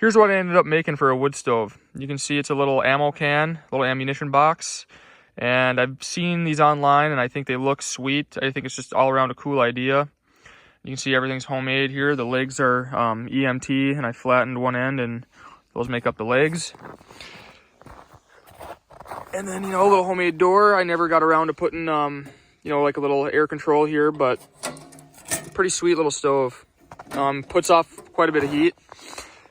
here's what I ended up making for a wood stove. You can see it's a little ammo can, little ammunition box. And I've seen these online and I think they look sweet. I think it's just all around a cool idea. You can see everything's homemade here. The legs are EMT and I flattened one end and those make up the legs. And then, a little homemade door. I never got around to putting, like a little air control here, but pretty sweet little stove. Puts off quite a bit of heat.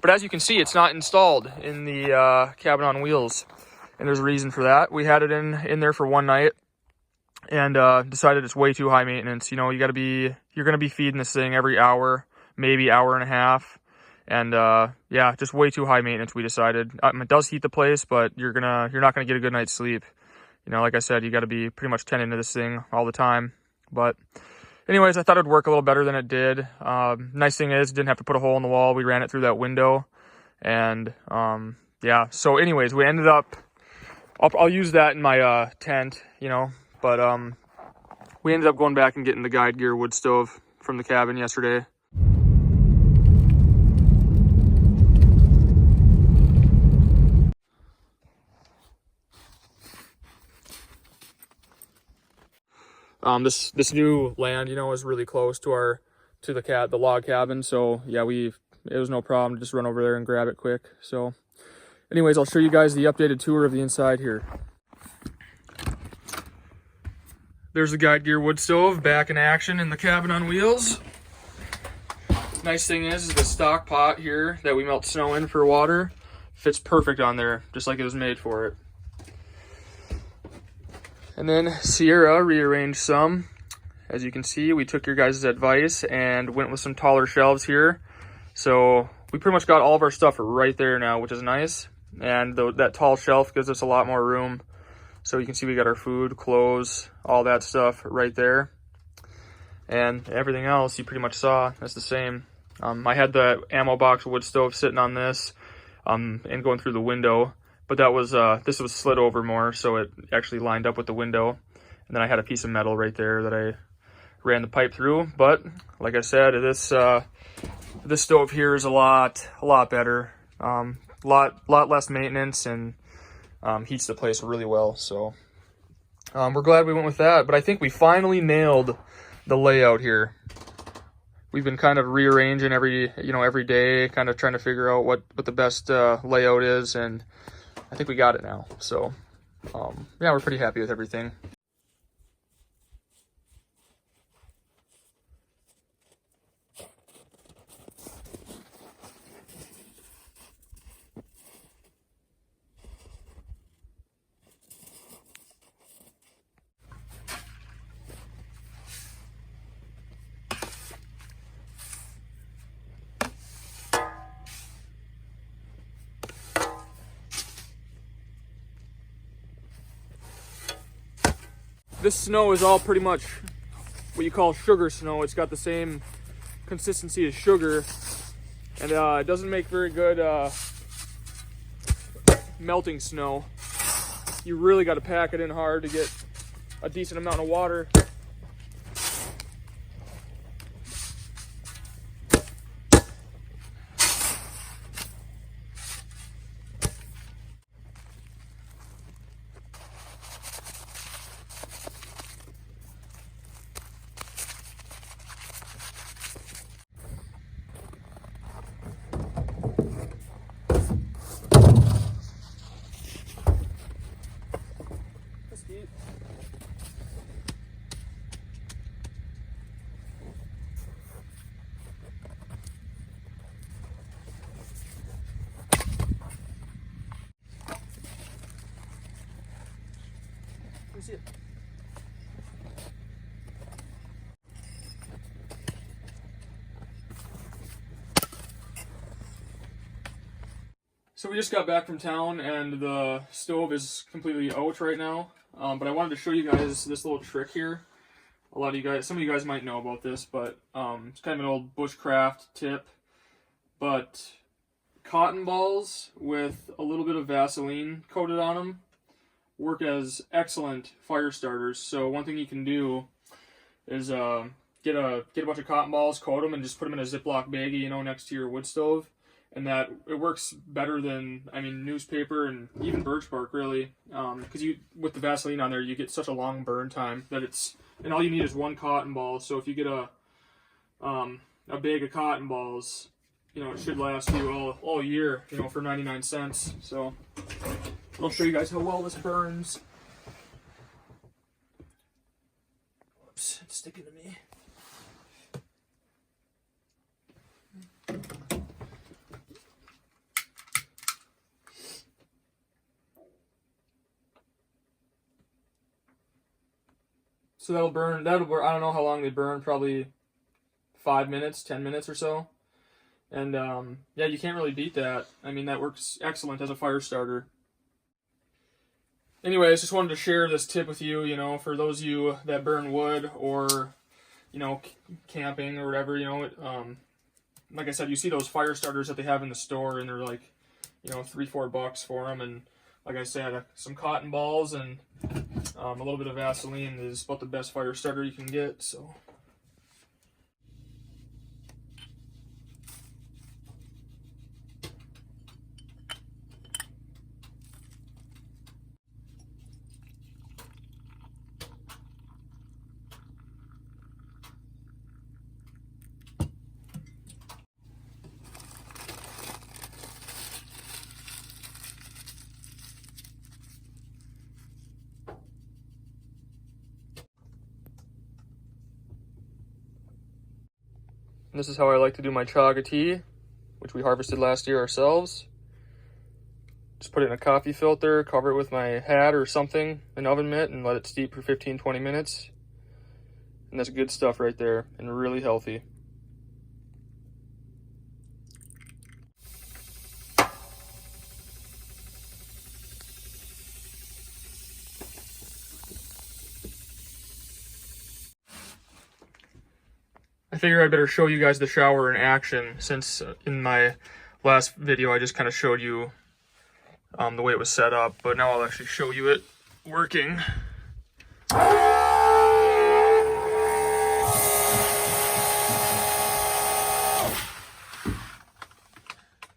But as you can see, it's not installed in the cabin on wheels. And there's a reason for that. We had it in there for one night and decided it's way too high maintenance. You're going to be feeding this thing every hour, maybe hour and a half. And yeah, just way too high maintenance, we decided. It does heat the place, but you're not gonna get a good night's sleep. Like I said, you got to be pretty much tending to this thing all the time. But anyways, I thought it'd work a little better than it did. Nice thing is, didn't have to put a hole in the wall. We ran it through that window, and yeah. So anyways, we ended up. I'll use that in my tent, But we ended up going back and getting the guide gear wood stove from the cabin yesterday. This new land, is really close to the log cabin. So yeah, it was no problem to just run over there and grab it quick. So anyways, I'll show you guys the updated tour of the inside here. There's the guide gear wood stove back in action in the cabin on wheels. Nice thing is the stock pot here that we melt snow in for water fits perfect on there, just like it was made for it. And then Sierra rearranged some. As you can see, we took your guys' advice and went with some taller shelves here. So we pretty much got all of our stuff right there now, which is nice. And that tall shelf gives us a lot more room. So you can see we got our food, clothes, all that stuff right there. And everything else you pretty much saw, that's the same. I had the ammo box wood stove sitting on this and going through the window. But that was, this was slid over more, so it actually lined up with the window. And then I had a piece of metal right there that I ran the pipe through. But like I said, this stove here is a lot better. Lot less maintenance and heats the place really well. So we're glad we went with that. But I think we finally nailed the layout here. We've been kind of rearranging every day, kind of trying to figure out what the best layout is, and I think we got it now. So yeah, we're pretty happy with everything. This snow is all pretty much what you call sugar snow. It's got the same consistency as sugar, and it doesn't make very good melting snow. You really got to pack it in hard to get a decent amount of water. See it. So we just got back from town and the stove is completely out right now. But I wanted to show you guys this little trick here. Some of you guys might know about this, but it's kind of an old bushcraft tip. But cotton balls with a little bit of Vaseline coated on them work as excellent fire starters. So one thing you can do is get a bunch of cotton balls, coat them, and just put them in a Ziploc baggie, next to your wood stove, and that it works better than, I mean, newspaper and even birch bark, really, because you, with the Vaseline on there, you get such a long burn time that it's, and all you need is one cotton ball. So if you get a bag of cotton balls, you know, it should last you all year, you know, for 99 cents. So I'll show you guys how well this burns. Whoops, it's sticking to me. So that'll burn, I don't know how long they burn, probably 5 minutes, 10 minutes or so. And yeah, you can't really beat that. I mean, that works excellent as a fire starter. Anyways, just wanted to share this tip with you, you know, for those of you that burn wood or, you know, camping or whatever, you know, like I said, you see those fire starters that they have in the store, and they're like, you know, $3-4 for them. And like I said, some cotton balls and a little bit of Vaseline is about the best fire starter you can get. So this is how I like to do my chaga tea, which we harvested last year ourselves. Just put it in a coffee filter, cover it with my hat or something, an oven mitt, and let it steep for 15-20 minutes. And that's good stuff right there, and really healthy. I figure I better show you guys the shower in action, since in my last video I just kind of showed you the way it was set up, but now I'll actually show you it working.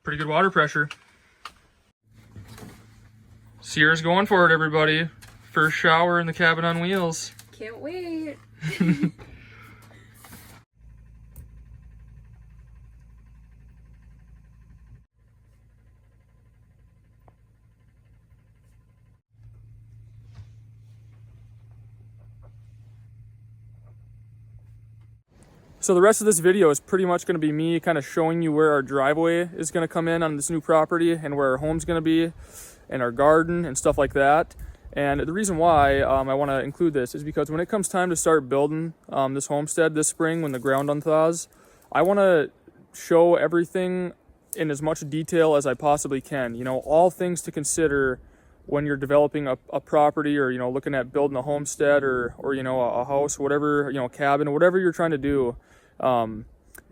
Pretty good water pressure. Sierra's going for it, everybody. First shower in the cabin on wheels. Can't wait. So the rest of this video is pretty much going to be me kind of showing you where our driveway is going to come in on this new property, and where our home's going to be, and our garden and stuff like that. And the reason why I want to include this is because when it comes time to start building this homestead this spring, when the ground unthaws, I want to show everything in as much detail as I possibly can. You know, all things to consider when you're developing a property, or, you know, looking at building a homestead, or you know, a house, whatever, you know, cabin, whatever you're trying to do. You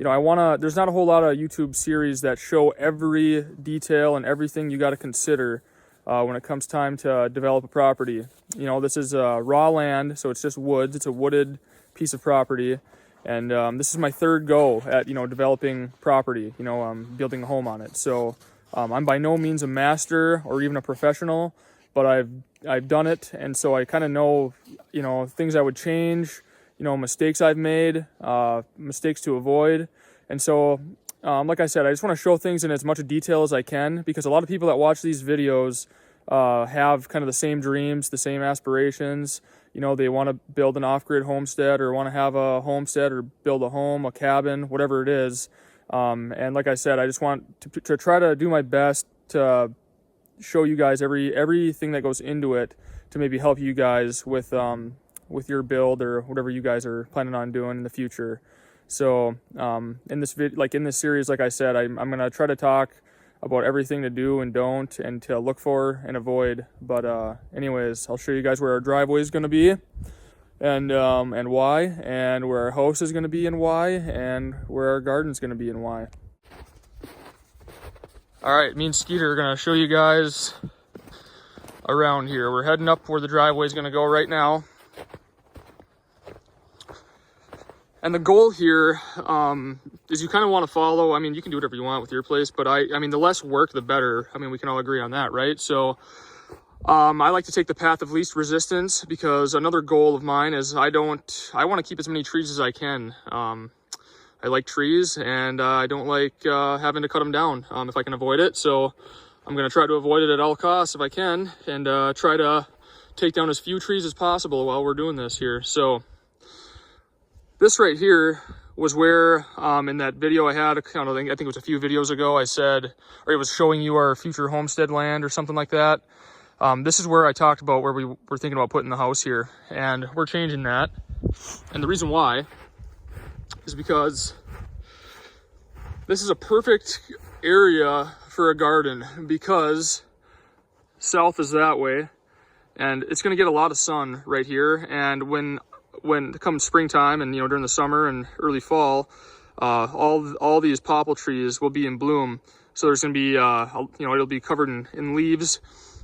know, there's not a whole lot of YouTube series that show every detail and everything you got to consider when it comes time to develop a property. You know, this is raw land, so it's just woods. It's a wooded piece of property. And this is my third go at, you know, developing property, you know, building a home on it. So I'm by no means a master or even a professional, but I've done it. And so I kind of know, you know, things I would change, you know, mistakes I've made, mistakes to avoid. And so, like I said, I just want to show things in as much detail as I can, because a lot of people that watch these videos have kind of the same dreams, the same aspirations. You know, they want to build an off-grid homestead, or want to have a homestead, or build a home, a cabin, whatever it is. And like I said, I just want to try to do my best to show you guys everything that goes into it, to maybe help you guys with your build, or whatever you guys are planning on doing in the future. So in this series, like I said, I'm going to try to talk about everything to do and don't, and to look for and avoid. But anyways, I'll show you guys where our driveway is going to be, and why, and where our house is going to be and why, and where our garden is going to be and why. All right, me and Skeeter are going to show you guys around here. We're heading up where the driveway is going to go right now. And the goal here is you kind of want to follow, I mean, you can do whatever you want with your place, but I mean, the less work, the better. I mean, we can all agree on that, right? So I like to take the path of least resistance, because another goal of mine is I want to keep as many trees as I can. I like trees, and I don't like having to cut them down if I can avoid it. So I'm going to try to avoid it at all costs if I can, and try to take down as few trees as possible while we're doing this here. So this right here was where in that video I had, I think it was a few videos ago, I said, or it was showing you our future homestead land or something like that. This is where I talked about where we were thinking about putting the house here, and we're changing that. And the reason why is because this is a perfect area for a garden, because south is that way, and it's going to get a lot of sun right here. And when it comes springtime, and during the summer and early fall, all these popple trees will be in bloom. So there's going to be it'll be covered in leaves,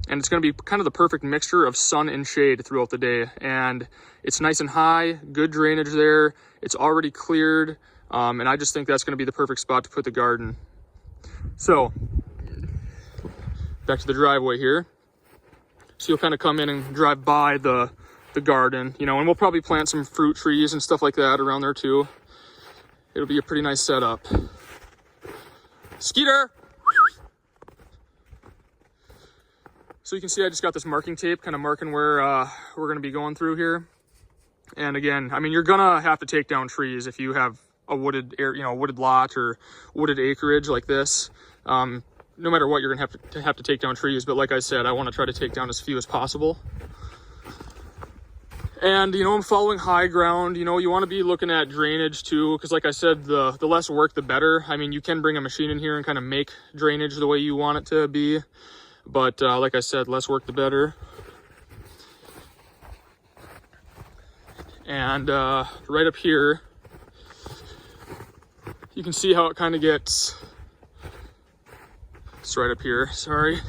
and it's going to be kind of the perfect mixture of sun and shade throughout the day. And it's nice and high, good drainage there. It's already cleared, and I just think that's going to be the perfect spot to put the garden. So back to the driveway here. So you'll kind of come in and drive by the garden, and we'll probably plant some fruit trees and stuff like that around there too. It'll be a pretty nice setup. Skeeter! So you can see I just got this marking tape kind of marking where we're going to be going through here. And again, I mean, you're going to have to take down trees if you have a wooded wooded lot or wooded acreage like this. No matter what, you're going to have to take down trees. But like I said, I want to try to take down as few as possible. And, I'm following high ground. You want to be looking at drainage too, because like I said, the less work, the better. I mean, you can bring a machine in here and kind of make drainage the way you want it to be. But like I said, less work, the better. And right up here, you can see how it kind of gets. It's right up here, sorry.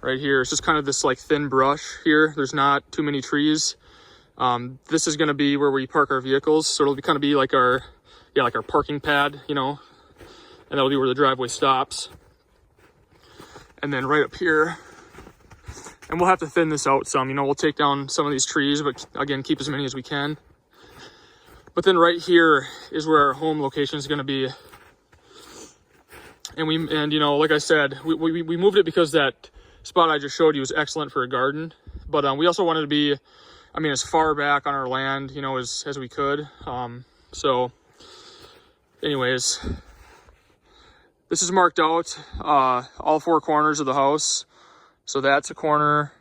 Right here, it's just kind of this like thin brush here. There's not too many trees. This is gonna be where we park our vehicles. So it'll kind of be like our parking pad, and that'll be where the driveway stops. And then right up here, and we'll have to thin this out some, we'll take down some of these trees, but again, keep as many as we can. But then right here is where our home location is gonna be. And like I said, we moved it because that spot I just showed you was excellent for a garden. But we also wanted to be, as far back on our land, as we could. So anyways, this is marked out, all four corners of the house. So that's a corner,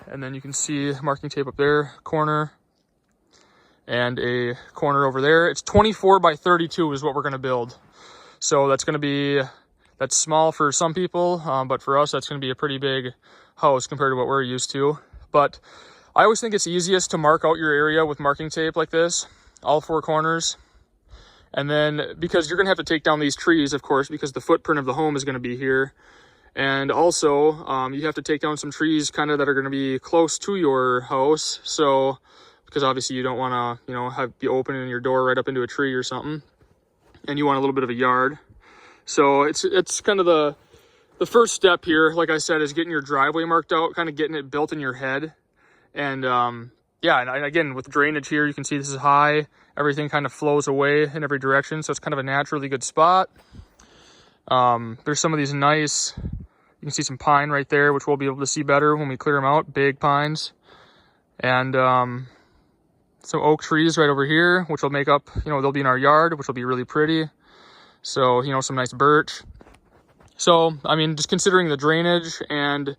and then you can see marking tape up there, corner, and a corner over there. It's 24 by 32 is what we're gonna build. So that's small for some people, but for us, that's gonna be a pretty big house compared to what we're used to. But I always think it's easiest to mark out your area with marking tape like this, all four corners. And then, because you're gonna have to take down these trees, of course, because the footprint of the home is gonna be here. And also, you have to take down some trees kind of that are gonna be close to your house. So, because obviously you don't wanna, be opening your door right up into a tree or something. And you want a little bit of a yard. So it's kind of the first step here, like I said, is getting your driveway marked out, kind of getting it built in your head. And yeah, and again, with drainage here, you can see this is high. Everything kind of flows away in every direction, so it's kind of a naturally good spot. There's some of these nice, you can see some pine right there, which we'll be able to see better when we clear them out, big pines. And some oak trees right over here, which will make up, they'll be in our yard, which will be really pretty. So, some nice birch. So, just considering the drainage and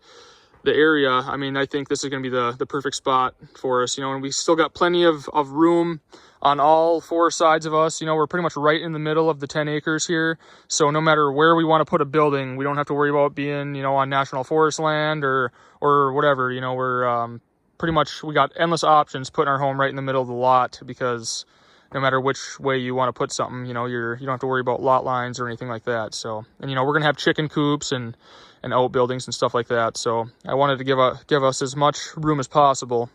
the area, I think this is going to be the perfect spot for us, and we still got plenty of room on all four sides of us. We're pretty much right in the middle of the 10 acres here. So no matter where we want to put a building, we don't have to worry about being, on national forest land or whatever. We're pretty much, we got endless options putting our home right in the middle of the lot, because no matter which way you want to put something, you know, you don't have to worry about lot lines or anything like that. So, and you know, we're gonna have chicken coops and outbuildings and stuff like that. So I wanted to give us as much room as possible.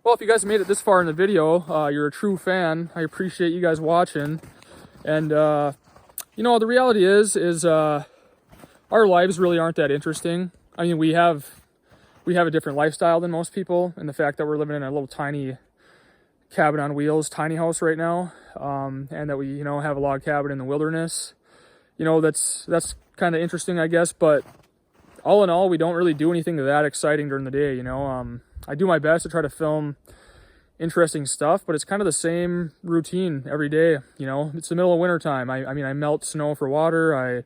Well, if you guys made it this far in the video, you're a true fan. I appreciate you guys watching. And you know, the reality is our lives really aren't that interesting. I mean, we have a different lifestyle than most people, and the fact that we're living in a little tiny cabin on wheels, tiny house right now, and that we, you know, have a log cabin in the wilderness. You know, that's kind of interesting, I guess. But all in all, we don't really do anything that exciting during the day. You know, I do my best to try to film interesting stuff, but it's kind of the same routine every day. You know, it's the middle of winter time. I mean, I melt snow for water. I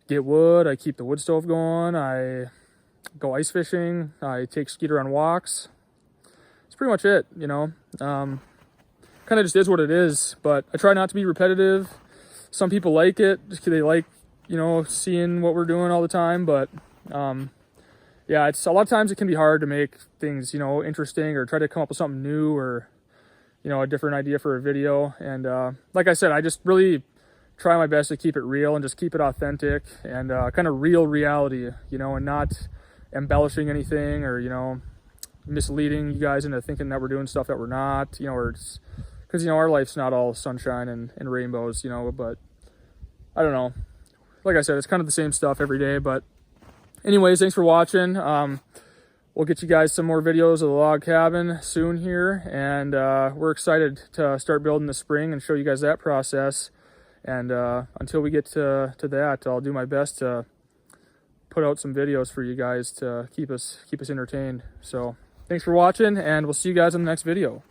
get wood. I keep the wood stove going. I go ice fishing. I take Skeeter on walks. It's pretty much it, you know. Kind of just is what it is, but I try not to be repetitive. Some people like it. They like, you know, seeing what we're doing all the time, but yeah, it's a lot of times it can be hard to make things, you know, interesting or try to come up with something new or, you know, a different idea for a video. And like I said, I just really try my best to keep it real and just keep it authentic and kind of real reality, you know, and not embellishing anything or, you know, misleading you guys into thinking that we're doing stuff that we're not, you know, or it's because, you know, our life's not all sunshine and rainbows, you know, but I don't know. Like I said, it's kind of the same stuff every day, but anyways, thanks for watching. We'll get you guys some more videos of the log cabin soon here, and we're excited to start building this spring and show you guys that process. And until we get to that, I'll do my best to put out some videos for you guys to keep us entertained. So thanks for watching, and we'll see you guys in the next video.